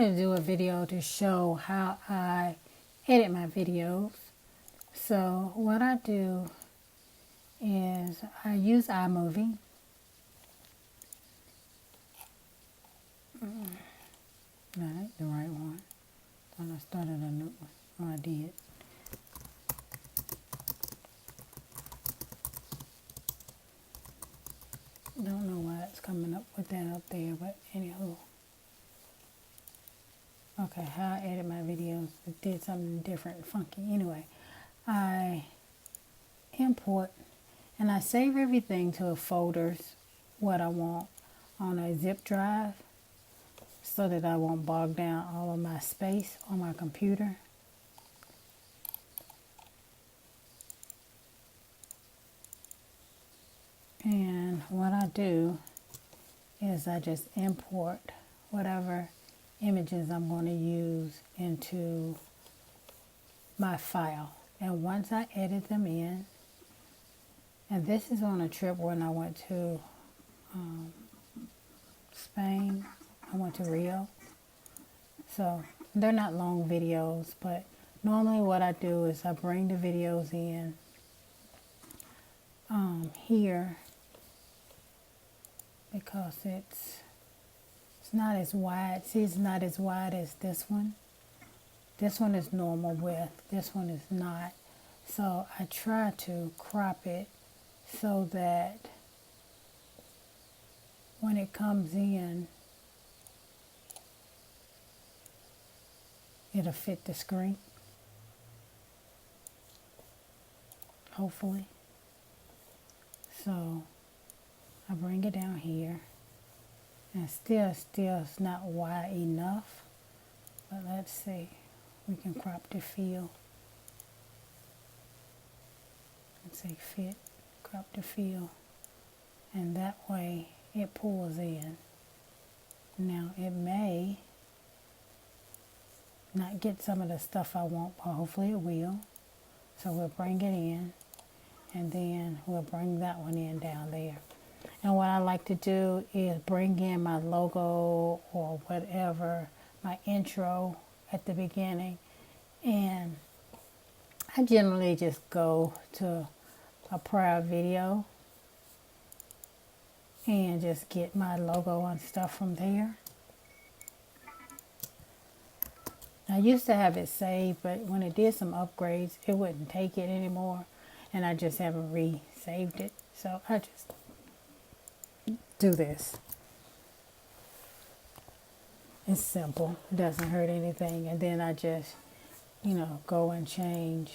wanted to do a video to show how I edit my videos. So what I do is I use iMovie. That ain't the right one. Thought I started a new one. Oh, I did. Don't know why it's coming up with that up there, but anywho. Okay, how I edit my videos. It did something different, funky. Anyway, I import and I save everything to folders, what I want, on a zip drive so that I won't bog down all of my space on my computer. And what I do is I just import whatever images I'm going to use into my file. And once I edit them in, and this is on a trip when I went to Spain. I went to Rio. So they're not long videos, but normally what I do is I bring the videos in here because it's not as wide. See, it's not as wide as this one. This one is normal width. This one is not. So I try to crop it so that when it comes in, it'll fit the screen, hopefully. So I bring it down here, and still it's not wide enough, but let's see, we can crop the field. Let's say fit, crop the field, and that way it pulls in. Now it may not get some of the stuff I want, but hopefully it will. So we'll bring it in, and then we'll bring that one in down there. And what I like to do is bring in my logo or whatever, my intro at the beginning. And I generally just go to a prior video and just get my logo and stuff from there. I used to have it saved, but when it did some upgrades, it wouldn't take it anymore, and I just haven't re-saved it. So I just do this. It's simple. It doesn't hurt anything. And then I just, go and change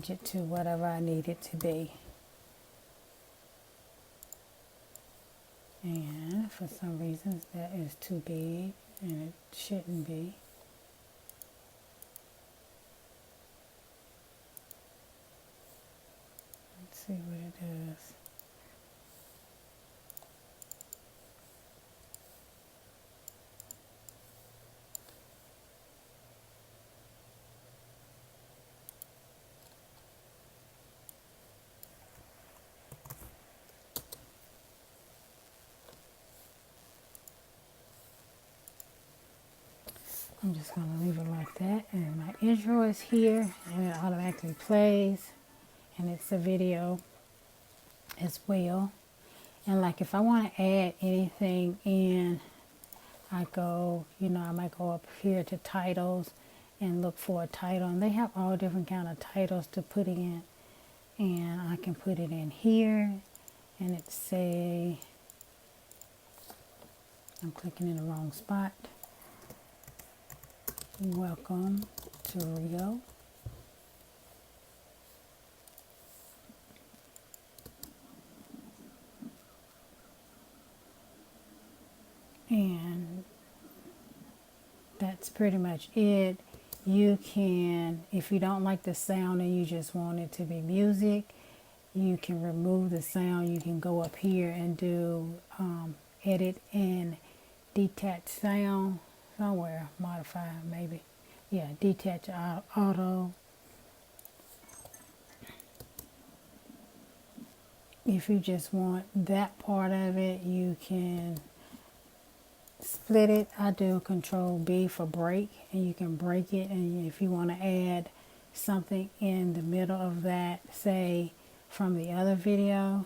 it to whatever I need it to be. And for some reasons that is too big and it shouldn't be. Let's see what it does. I'm just going to leave it like that, and my intro is here, and it automatically plays, and it's a video as well. And like if I want to add anything in, I go, I might go up here to titles and look for a title, and they have all different kind of titles to put in, and I can put it in here, and it say, I'm clicking in the wrong spot. Welcome to Rio. And that's pretty much it. You can, if you don't like the sound and you just want it to be music, you can remove the sound. You can go up here and do edit and detach sound. somewhere. Modify, maybe. Yeah, detach auto. If you just want that part of it, you can split it. I do Control B for break, and you can break it. And if you want to add something in the middle of that, say from the other video,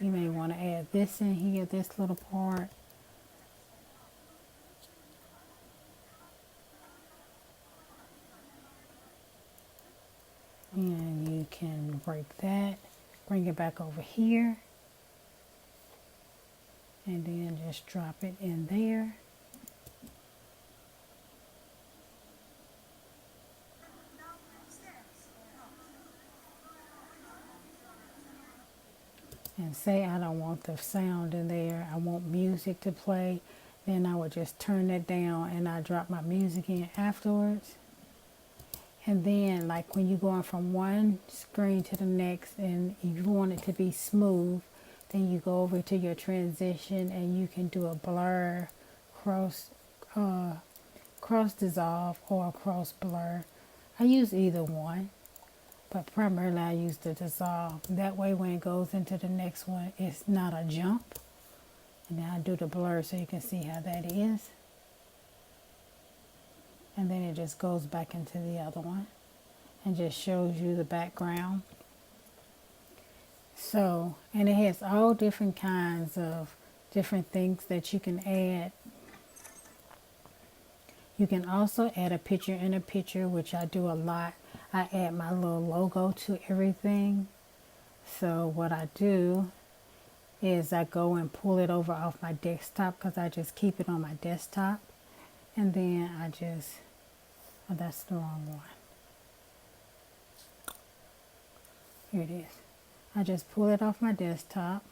you may want to add this in here, this little part. And you can break that, bring it back over here, and then just drop it in there. And say I don't want the sound in there, I want music to play, then I would just turn it down and I drop my music in afterwards. And then like when you're going from one screen to the next and you want it to be smooth, then you go over to your transition and you can do a blur, cross dissolve, or a cross blur. I use either one, but primarily I use the dissolve. That way when it goes into the next one, it's not a jump. And then I do the blur so you can see how that is. And then it just goes back into the other one and just shows you the background. So, and it has all different kinds of different things that you can add. You can also add a picture in a picture, which I do a lot. I add my little logo to everything. So what I do is I go and pull it over off my desktop, because I just keep it on my desktop. And then I just, oh, that's the wrong one. Here it is. I just pull it off my desktop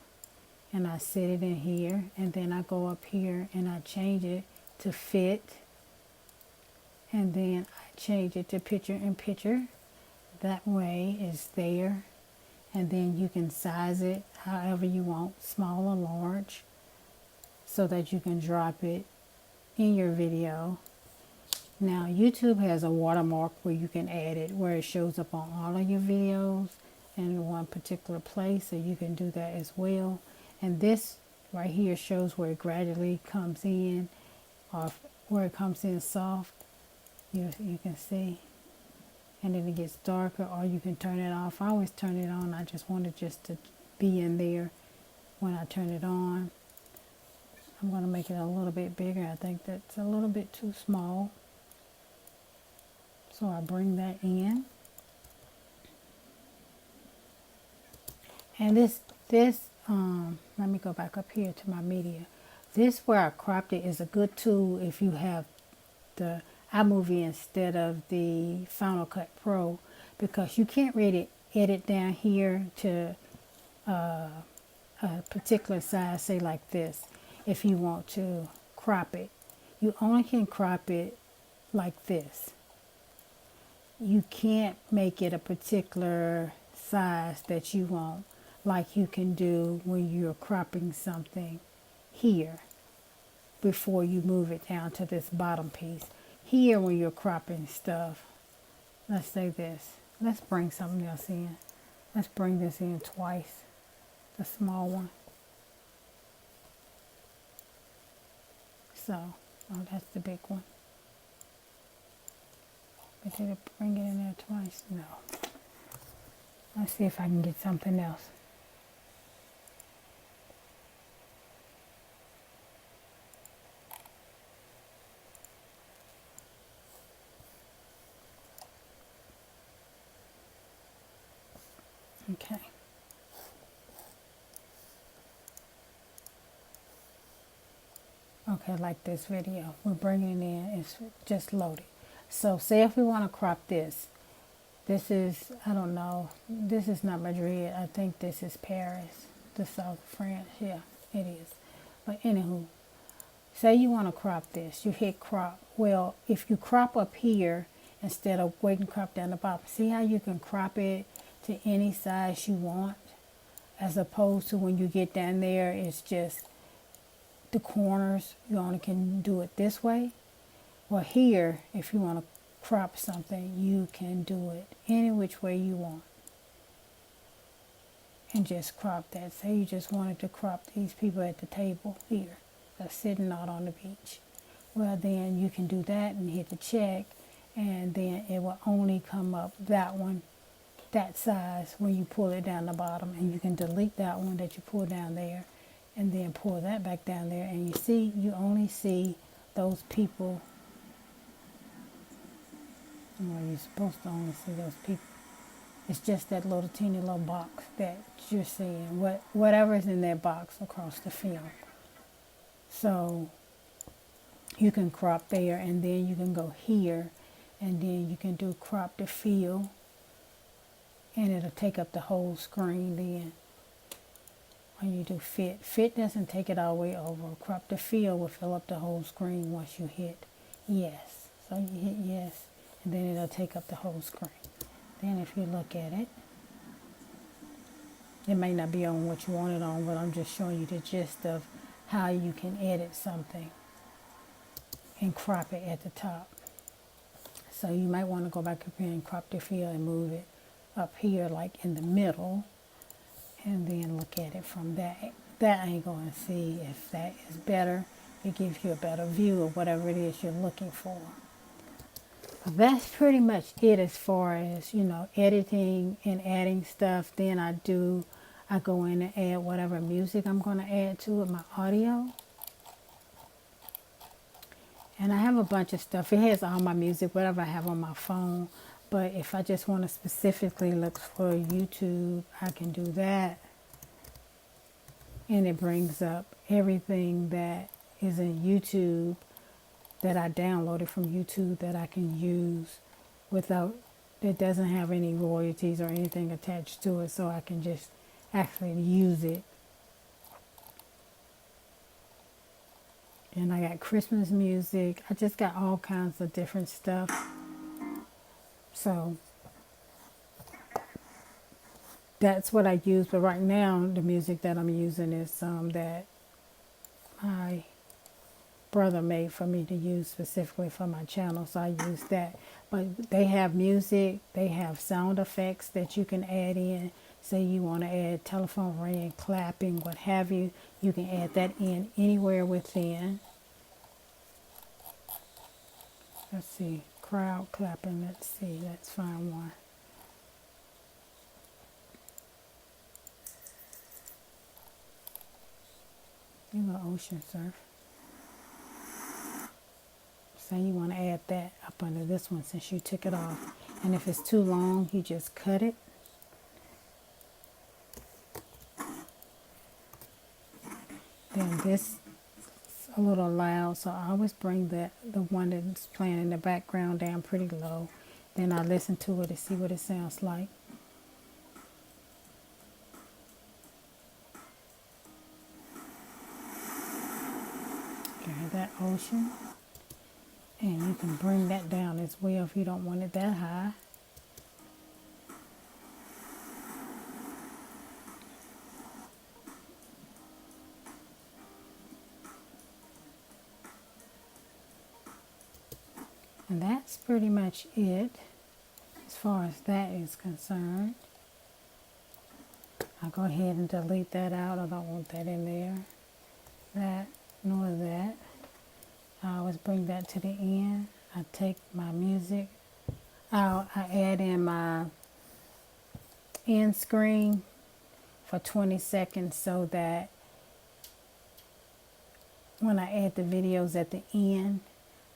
and I set it in here, and then I go up here and I change it to fit, and then I change it to picture in picture. That way it's there, and then you can size it however you want, small or large, so that you can drop it in your video. Now YouTube has a watermark where you can add it, where it shows up on all of your videos in one particular place, so you can do that as well. And this right here shows where it gradually comes in, or where it comes in soft. You can see, and then it gets darker, or you can turn it off. I always turn it on. I just want it just to be in there when I turn it on. I'm going to make it a little bit bigger. I think that's a little bit too small. So I bring that in. And this let me go back up here to my media. This where I cropped it is a good tool if you have the iMovie instead of the Final Cut Pro, because you can't really edit down here to a particular size, say like this. If you want to crop it, you only can crop it like this. You can't make it a particular size that you want, like you can do when you're cropping something here before you move it down to this bottom piece. Here when you're cropping stuff, let's say this. Let's bring something else in. Let's bring this in twice, the small one. So, oh, that's the big one. But did it bring it in there twice? No. Let's see if I can get something else. Okay. Okay, like this video, we're bringing it in, it's just loaded. So say if we want to crop this. This is, I don't know, this is not Madrid. I think this is Paris, the south of France. Yeah, it is. But anywho, say you want to crop this. You hit crop. Well, if you crop up here instead of waiting crop down the bottom, see how you can crop it to any size you want, as opposed to when you get down there, it's just the corners. You only can do it this way. Well, here, if you want to crop something, you can do it any which way you want. And just crop that. Say you just wanted to crop these people at the table here. They're sitting out on the beach. Well, then you can do that and hit the check. And then it will only come up that one, that size, when you pull it down the bottom. And you can delete that one that you pull down there. And then pull that back down there. And you see, you only see those people. Well, you're supposed to only see those people. It's just that little teeny little box that you're seeing. Whatever's in that box across the film. So you can crop there, and then you can go here, and then you can do crop to fill, and it'll take up the whole screen then. When you do fit. Fit doesn't take it all the way over. Crop to fill will fill up the whole screen once you hit yes. So you hit yes, and then it'll take up the whole screen. Then if you look at it, it may not be on what you want it on, but I'm just showing you the gist of how you can edit something and crop it at the top. So you might want to go back up here and crop the fill and move it up here like in the middle, and then look at it from that angle and see if that is better. It gives you a better view of whatever it is you're looking for. That's pretty much it as far as, editing and adding stuff. Then I go in and add whatever music I'm going to add to it, my audio. And I have a bunch of stuff. It has all my music, whatever I have on my phone. But if I just want to specifically look for YouTube, I can do that. And it brings up everything that is in YouTube that I downloaded from YouTube that I can use without, that doesn't have any royalties or anything attached to it, so I can just actually use it. And I got Christmas music. I just got all kinds of different stuff. So that's what I use. But right now, the music that I'm using is that my brother made for me to use specifically for my channel, so I use that. But they have music, they have sound effects that you can add in. Say you want to add telephone ringing, clapping, what have you, you can add that in anywhere within. Let's see, crowd clapping, let's see, let's find one. You go ocean surf. Say you want to add that up under this one since you took it off. And if it's too long, you just cut it. Then this is a little loud, so I always bring the one that's playing in the background down pretty low. Then I listen to it to see what it sounds like. Okay, that ocean. And you can bring that down as well if you don't want it that high. And that's pretty much it as far as that is concerned. I'll go ahead and delete that out. I don't want that in there. That, nor that. I always bring that to the end. I take my music. I add in my end screen for 20 seconds so that when I add the videos at the end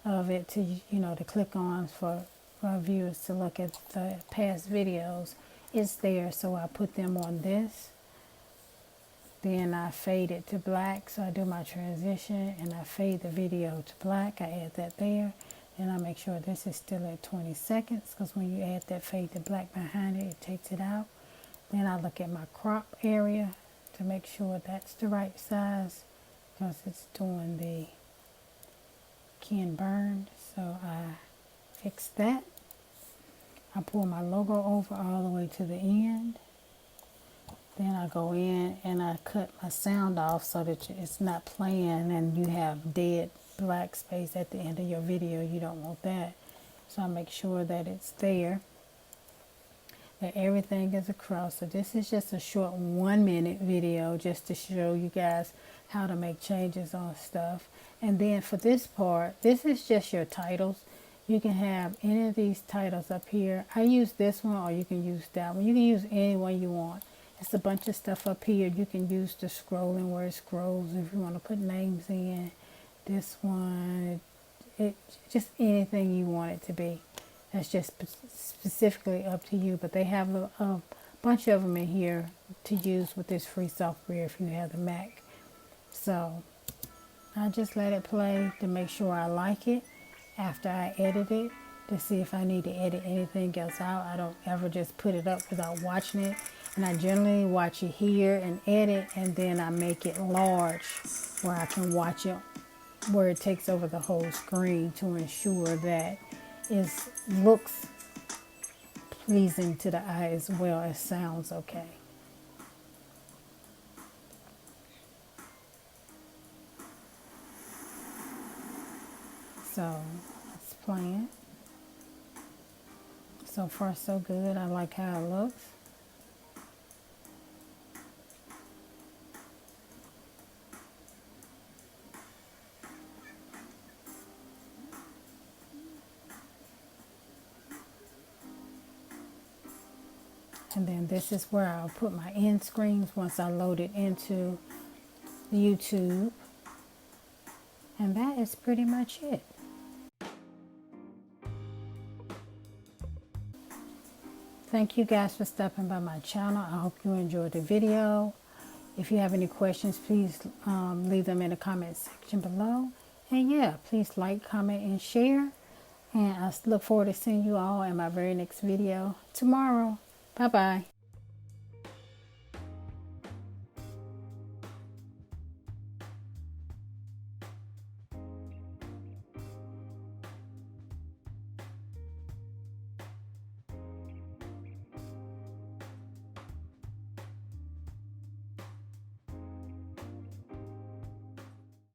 of it to, to click on for viewers to look at the past videos, it's there. So I put them on this. Then I fade it to black, so I do my transition and I fade the video to black. I add that there. Then I make sure this is still at 20 seconds because when you add that fade to black behind it, it takes it out. Then I look at my crop area to make sure that's the right size because it's doing the Ken Burn. So I fix that. I pull my logo over all the way to the end. Then I go in and I cut my sound off so that it's not playing and you have dead black space at the end of your video. You don't want that. So I make sure that it's there, that everything is across. So this is just a short 1-minute video just to show you guys how to make changes on stuff. And then for this part, this is just your titles. You can have any of these titles up here. I use this one, or you can use that one. You can use any one you want. It's a bunch of stuff up here. You can use the scrolling where it scrolls if you want to put names in. This one, it just anything you want it to be. That's just specifically up to you. But they have a bunch of them in here to use with this free software if you have the Mac. So I just let it play to make sure I like it after I edit it, to see if I need to edit anything else out. I don't ever just put it up without watching it. And I generally watch it here and edit, and then I make it large where I can watch it where it takes over the whole screen to ensure that it looks pleasing to the eye as well as sounds okay. So it's playing. So far so good. I like how it looks. And then this is where I'll put my end screens once I load it into YouTube. And that is pretty much it. Thank you guys for stopping by my channel. I hope you enjoyed the video. If you have any questions, please leave them in the comment section below. And yeah, please like, comment, and share. And I look forward to seeing you all in my very next video tomorrow. Bye-bye.